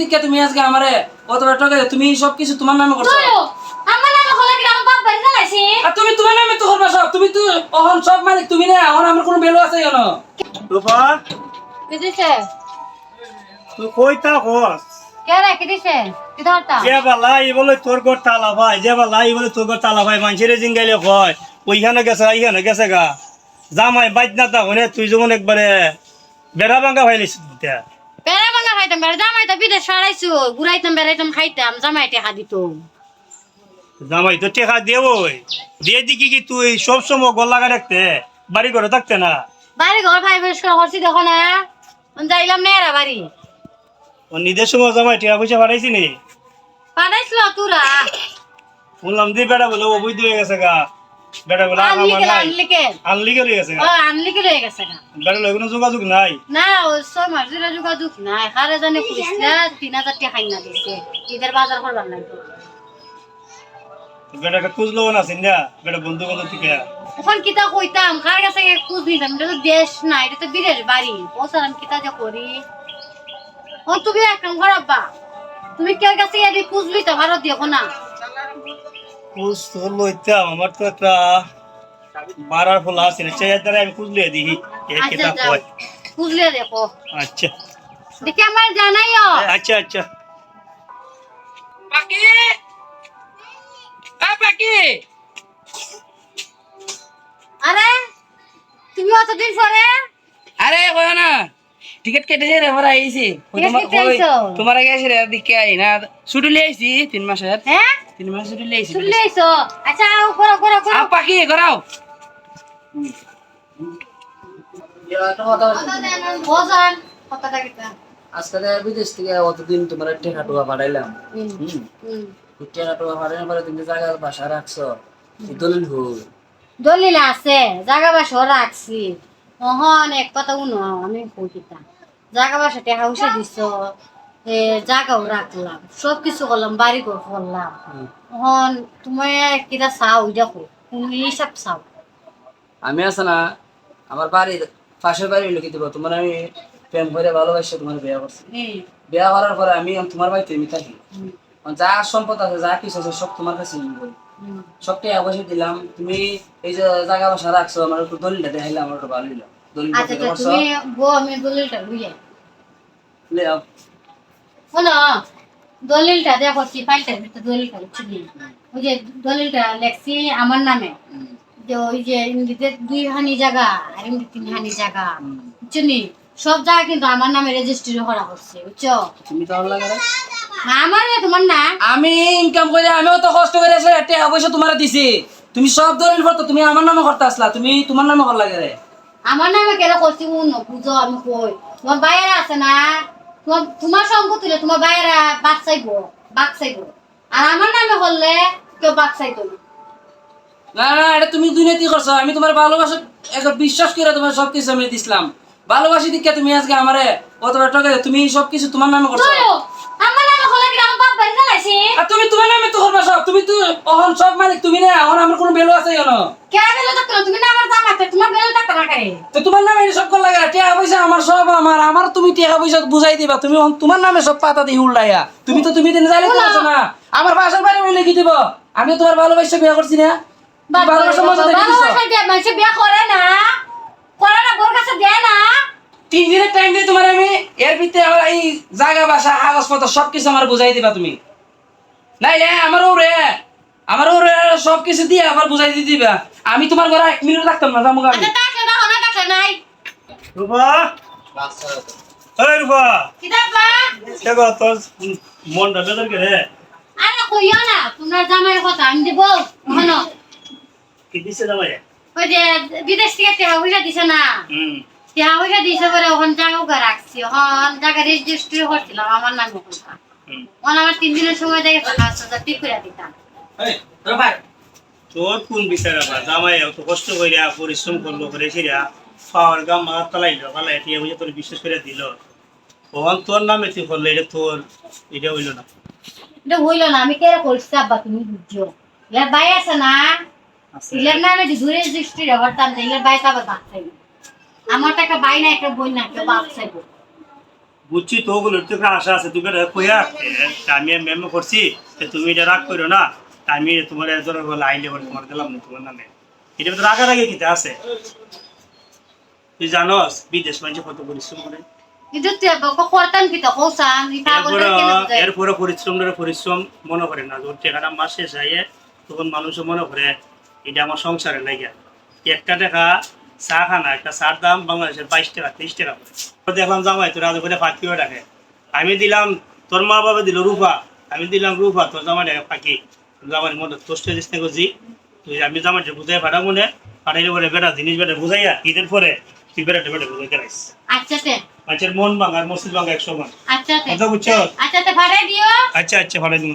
দিকে তুমি আজকে আমারে কতটা টাকা তুমি সবকিছু তোমার নামে করছো আমার নামে হলে কি আমার বাপ বাড়ি চালাইছি আর তুমি তোমার নামে তো করবা সব তুমি তো অহন সব মালিক তুমি না এখন আমার কোনো ভ্যালু আছে কেন রূপা কি দিছে তুই কইতা কস কে রে কি দিছে কি ধরতা যে বালা ই বলে তোর ঘর তালা ভাই যে বালা ই বলে তোর ঘর তালা ভাই মানুষের জিঙ্গাইলে কয় ওইখানে গেছে এইখানে গেছে গা জামাই বাইত না তা হনে তুই যেমন একবারে বেড়া ভাঙা ভাইলিস বেড়া ভাঙা খাইতাম বেড়া জামাই তো বিদেশ সরাইছো ঘুরাইতাম বেড়াইতাম খাইতাম জামাই টেকা দিত জামাই তো টেকা দেবই দিয়ে দিকি কি তুই সব সময় গল লাগা রাখতে বাড়ি ঘরে থাকতে না বাড়ি ঘর ভাই বেশ করে করছি দেখো না যাইলাম না এরা বাড়ি ও নিদের সময় জামাই টেকা পয়সা পাঠাইছি নি পাঠাইছিল তোরা বললাম দি বেড়া বলে অবৈধ হয়ে গেছে গা বেড়া বলে আমার নাই আনলি গেলে গেছে গা আনলিকে রয়ে গেছে না বেড়া লগে কোনো যোগাযোগ নাই না ও ছয় মাস ধরে যোগাযোগ নাই হারে জানে কইছিল 3000 টাকা খাই না দিছে ঈদের বাজার করবার নাই বেটাকে খুঁজলো না সিন্দা বেটা বন্ধু বান্ধব থেকে এখন কিতা কইতাম কার কাছে খুঁজ নিতাম এটা তো দেশ না এটা তো বিদেশ বাড়ি বছর আমি কিতা যে করি ও তুমি এক কাম করাবা তুমি কে কাছে এদি খুঁজ লইতে ভারত দিও না খুঁজ তো লইতাম আমার তো একটা বারার ফল আছে না সেই দ্বারা আমি খুঁজলে দিই এই কিতাব কয় খুঁজলে দেখো আচ্ছা দেখি আমার জানাইও আচ্ছা আচ্ছা পাকি পাকি আরে তুমি অতদিন পরে আরে কই না টিকিট কেটেছে রে ভরা আইছি তোমার আগে এসে রে দিকে আই না ছুটি লিয়ে আইছি 3 মাসের হ্যাঁ 3 মাস ছুটি লিয়ে আইছি শুনলে আইছো আচ্ছা আও করো করো করো পাকি করাও বজান কতটা কিতা আজকে বিদেশ থেকে অতদিন তোমার টেকা টুকা পাঠাইলাম টেকা টুকা পাঠানোর পরে তুমি জায়গা বাসা রাখছো দলিল হই দলিল আছে জায়গা বাসা রাখছি ওহন এক কথা উনো আমি কই কিতা জায়গা বাসা টাকা পয়সা দিছ জায়গাও রাখলাম সবকিছু করলাম বাড়ি ঘর করলাম ওহন তুমি কিতা চাও দেখো কোন হিসাব চাও আমি আছে না আমার বাড়ির পাশের বাড়ি লোক দিব তোমার আমি প্রেম করে ভালোবাসে তোমার বিয়ে করছি বিয়ে করার পরে আমি তোমার বাড়িতে আমি থাকি যা সম্পদ আছে যা কিছু আছে সব তোমার কাছে নিব সব টাকা পয়সা দিলাম তুমি এই যে জায়গা বাসা রাখছো আমার একটু দলিলটা দেখাইলে আমার একটু ভালো হইলো দলিলটা আচ্ছা তুমি গো আমি দলিলটা লইয়া লে আও শোনো দলিলটা দেখো কি ফাইলটার ভিতরে দলিলটা লিখছি ওই যে দলিলটা লেখছি আমার নামে যে ওই যে ইংরেজিতে 2 হানি জায়গা আর ইংরেজি 3 হানি জায়গা বুঝছনি সব জায়গা কিন্তু আমার নামে রেজিস্ট্রি করা হচ্ছে বুঝছো তুমি তো ভালো লাগে আমার না তোমার না আমি ইনকাম করে আমিও তো কষ্ট করে এসে টাকা পয়সা তোমার দিছি তুমি সব দলিল করতে তুমি আমার নামে করতে আসলা তুমি তোমার নামে কর লাগে রে আমার নামে কেন করছি উন বুঝো আমি কই তোমার বাইরে আছে না তোমার সম্পত্তি হলে তোমার বাইরে বাক চাইবো আর আমার নামে করলে কেউ বাক চাইতো না না না এটা তুমি দুর্নীতি করছো আমি তোমার ভালোবাসা একবার বিশ্বাস করে তোমার সবকিছু আমি দিছিলাম ভালোবাসি দিকে তুমি আজকে আমারে কতটা টাকা তুমি সবকিছু তোমার নামে করছো আমার নামে হলে কি আমার বাপ বাড়ি চালাইছি আর তুমি তোমার নামে তো করবা সব তুমি তো অহন সব মালিক তুমি না এখন আমার কোনো ভ্যালু আছে কেন কে বেলো থাকতো তুমি না আমার জামাতে তোমার বেলো থাকতো না কে তো তোমার নামে সব কর লাগে টাকা পয়সা আমার সব আমার তুমি টাকা পয়সা বুঝাই দিবা তুমি তোমার নামে সব পাতা দিয়ে উল্লাইয়া তুমি তো তুমি দিন যাইলে করছো না আমার বাসার বাড়ি হইলে কি দিব আমি তোমার ভালোবাসা বিয়ে করছি না ভালোবাসা মজা দেখিছো ভালোবাসা দিয়ে মানুষ বিয়ে করে না বোর কাছে দেয় না 3 দিনের টাইম দিয়ে তোমার আমি এর ভিতরে আমার এই জায়গা বাসা কাগজপত্র সবকিছু আমার বুঝাই দিবা তুমি নাইলে আমার সবকিছু দিয়ে আবার বুঝাই দিয়ে দিবা আমি তোমার ঘরে 1 মিনিট রাখতাম না জামুগা আমি টাকা দাও না টাকা নাই রূপা এই রূপা কিটা বা দেখো তোর মনটা বেদর কে রে আরে কইও না তোমার জামাইয়ের কথা আমি দেব শোনো কি দিছে জামাই ওই যে বিদেশ থেকে টাকা পয়সা দিছে না টাকা পয়সা দিছে বলে ওখান জায়গা রাখছি ওখান জায়গা রেজিস্ট্রি করছিলাম আমার নামে কথা আমার 3 দিনের সময় দেখে 5000 ঠিক করে দিতাম এই রবাই তোর কোন বিচার আবার জামাই এত কষ্ট কইরা পরিশ্রম করলো করে ছিরা পাওয়ার গাম মাথা তালাইলো ভালো এটি বুঝে তোর বিশ্বাস করে দিল ওখান তোর নামে তুই করলে এটা তোর এটা হইল না এটা হইল না আমি কেন করছি আব্বা তুমি বুঝছো এর ভাই আছে না ইলের নামে যে দূরে রেজিস্ট্রি করতাম ইলের ভাই তো আবার বাচ্চাই আমার টাকা ভাই না একটা বই না কেউ বাচ্চাইবো বুঝছি তো ওগুলোর তো একটা আশা আছে, তুমি এটা কইয়া আমি মেমো করছি যে তুমি এটা রাগ করো না, আমি তোমার ধরো বলে আইলে বলে তোমার দিলাম না তোমার নামে, এটা তো রাগার আগে কিতে আছে। তুই জানোস বিদেশ মানুষ কত পরিশ্রম করে, কিন্তু তুই করতাম কি তো কৌসান এরপরে পরিশ্রম মনে করে না, যখন টাকাটা মাস শেষ হয় তখন মানুষও মনে করে এটা আমার সংসারে লাগে। একটা টাকা চা খানা, একটা চার দাম বাংলাদেশের 22 টাকা 23 টাকা করে। দেখলাম জামাই তোর আজ করে ফাঁকিও রাখে, আমি দিলাম তোর মা বাবা দিল রূপা, আমি দিলাম রূপা, তোর জামাই টাকা ফাঁকি, জামাই মনে তোষ্ট দিস না করছি তুই, আমি জামাইটা বুঝাই ফাটা মনে ফাটাইলে বলে বেটা জিনিস বেটা বুঝাইয়া ঈদের পরে তুই বেটাটা বেটা বুঝাইতে রাখিস। আচ্ছা তে মানুষের মন ভাঙা আর মসজিদ ভাঙা 100 মান। আচ্ছা তে কথা বুঝছো? আচ্ছা তে ভাড়া দিও। আচ্ছা আচ্ছা ফাটাই দিব।